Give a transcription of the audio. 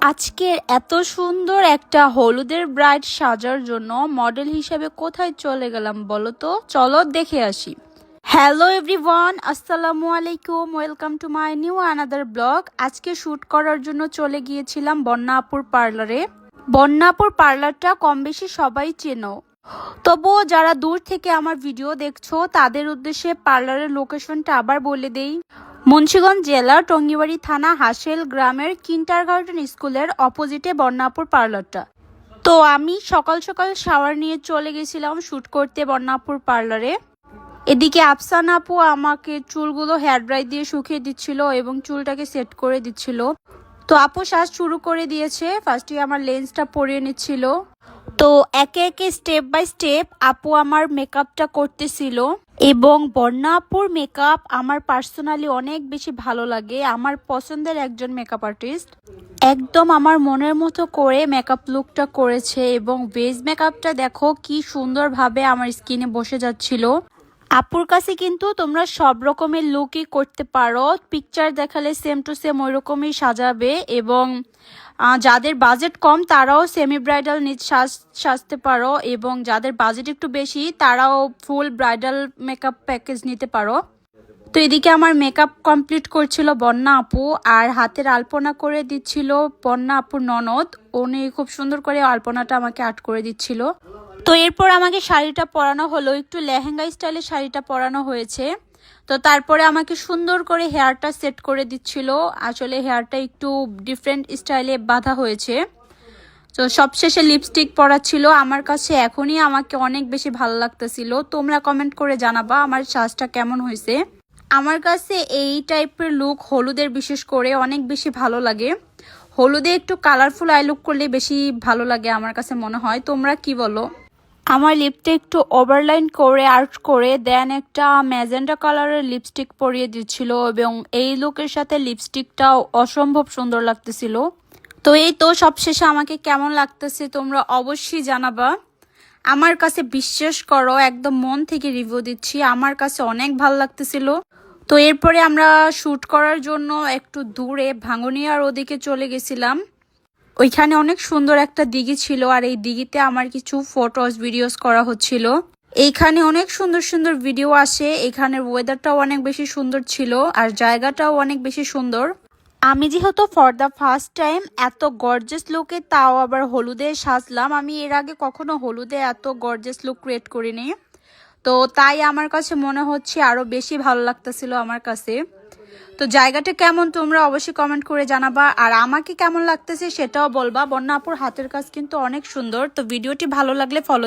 আজকের এত সুন্দর একটা হলুদের ব্রাইড সাজার জন্য মডেল হিসেবে কোথায় চলে গেলাম বলো তো, চলো দেখে আসি। হ্যালো এভরিওয়ান, আসসালামু আলাইকুম, welcome to my new another blog. আজকে শ্যুট করার জন্য চলে গিয়েছিলাম বন্যা আপুর পার্লারে। বন্যা আপুর পার্লারটা কম বেশি সবাই চেনো, তবুও যারা দূর থেকে আমার ভিডিও দেখছো তাদের উদ্দেশ্যে পার্লারের লোকেশনটা আবার বলে দেই। মুন্সিগঞ্জ জেলা টঙ্গিবাড়ি থানা হাসেল গ্রামের কিন্ডারগার্টেন স্কুলের অপোজিটে বন্যাপুর পার্লারটা। তো আমি সকাল সকাল শাওয়ার নিয়ে চলে গেছিলাম শ্যুট করতে বন্যাপুর পার্লারে। এদিকে আফসান আপু আমাকে চুলগুলো হেয়ার ড্রাই দিয়ে শুকিয়ে দিচ্ছিল এবং চুলটাকে সেট করে দিচ্ছিল। তো আপু সাজ শুরু করে দিয়েছে, ফার্স্টে আমার লেন্সটা পরিয়ে নিচ্ছিল। তো একে একে স্টেপ বাই স্টেপ আপু আমার মেকআপটা করতেছিল এবং বন্যা আপুর মেকআপ আমার পার্সোনালি অনেক বেশি ভালো লাগে। আমার পছন্দের একজন মেকআপ আর্টিস্ট, একদম আমার মনের মতো করে মেকআপ লুকটা করেছে এবং বেস মেকআপটা দেখো কি সুন্দরভাবে আমার স্কিনে বসে যাচ্ছিল। আপুর কাছে কিন্তু তোমরা সব রকমের লুকই করতে পারো, পিকচার দেখালে সেম টু সেম ওই রকমই সাজাবে এবং যাদের বাজেট কম তারাও সেমি ব্রাইডাল সাজতে পারো এবং যাদের বাজেট একটু বেশি তারাও ফুল ব্রাইডাল মেকআপ প্যাকেজ নিতে পারো। তো এদিকে আমার মেকআপ কমপ্লিট করছিল বন্যা আপু, আর হাতের আলপনা করে দিচ্ছিল বন্যা আপুর ননদ। উনি খুব সুন্দর করে আলপনাটা আমাকে আর্ট করে দিচ্ছিল। তো এরপর আমাকে শাড়িটা পরানো হলো, একটু লেহেঙ্গা স্টাইলে শাড়িটা পরানো হয়েছে। তো তারপরে আমাকে সুন্দর করে হেয়ারটা সেট করে দিচ্ছিল। আসলে হেয়ারটা একটু ডিফারেন্ট স্টাইলে বাঁধা হয়েছে। তো সবশেষে লিপস্টিক পরাচ্ছিল। আমার কাছে এখনই আমাকে অনেক বেশি ভালো লাগতেছিল। তোমরা কমেন্ট করে জানাবা আমার সাজটা কেমন হয়েছে। আমার কাছে এই টাইপের লুক হলুদের বিশেষ করে অনেক বেশি ভালো লাগে। হলুদে একটু কালারফুল আই লুক করলে বেশি ভালো লাগে আমার কাছে মনে হয়। তোমরা কি বলো? আমার লিপটা একটু ওভারলাইন করে আর্ট করে দেন একটা ম্যাজেন্টা কালারের লিপস্টিক পরিয়ে দিচ্ছিল এবং এই লুকের সাথে লিপস্টিকটাও অসম্ভব সুন্দর লাগতেছিল। তো এই তো সবশেষে আমাকে কেমন লাগতেছে তোমরা অবশ্যই জানাবা। আমার কাছে বিশ্বাস করো একদম মন থেকে রিভিউ দিচ্ছি, আমার কাছে অনেক ভালো লাগতেছিল। তো এরপরে আমরা শ্যুট করার জন্য একটু দূরে ভাঙ্গনিয়ার ওদিকে চলে গেছিলাম। ওইখানে অনেক সুন্দর একটা দিঘি ছিল আর এই দিঘিতে আমার কিছু ফটোস ভিডিওস করা হচ্ছিল। এইখানে অনেক সুন্দর সুন্দর ভিডিও আসে। এখানের ওয়েদারটাও অনেক বেশি সুন্দর ছিল আর জায়গাটাও অনেক বেশি সুন্দর। আমি যেহেতু ফর দ্য ফার্স্ট টাইম এত গর্জিয়াস লুকে, তাও আবার হলুদে সাজলাম। আমি এর আগে কখনো হলুদে এত গর্জিয়াস লুক ক্রিয়েট করিনি, তো তাই আমার কাছে মনে হচ্ছে আরো বেশি ভালো লাগতেছিল আমার কাছে। তো জায়গাটা কেমন তোমরা অবশ্যই কমেন্ট করে জানাবা, আর আমাকে কেমন লাগতেছে সেটাও বলবা। বন্যা আপুর হাতের কাজ কিন্তু অনেক সুন্দর। তো ভিডিওটি ভালো লাগলে ফলো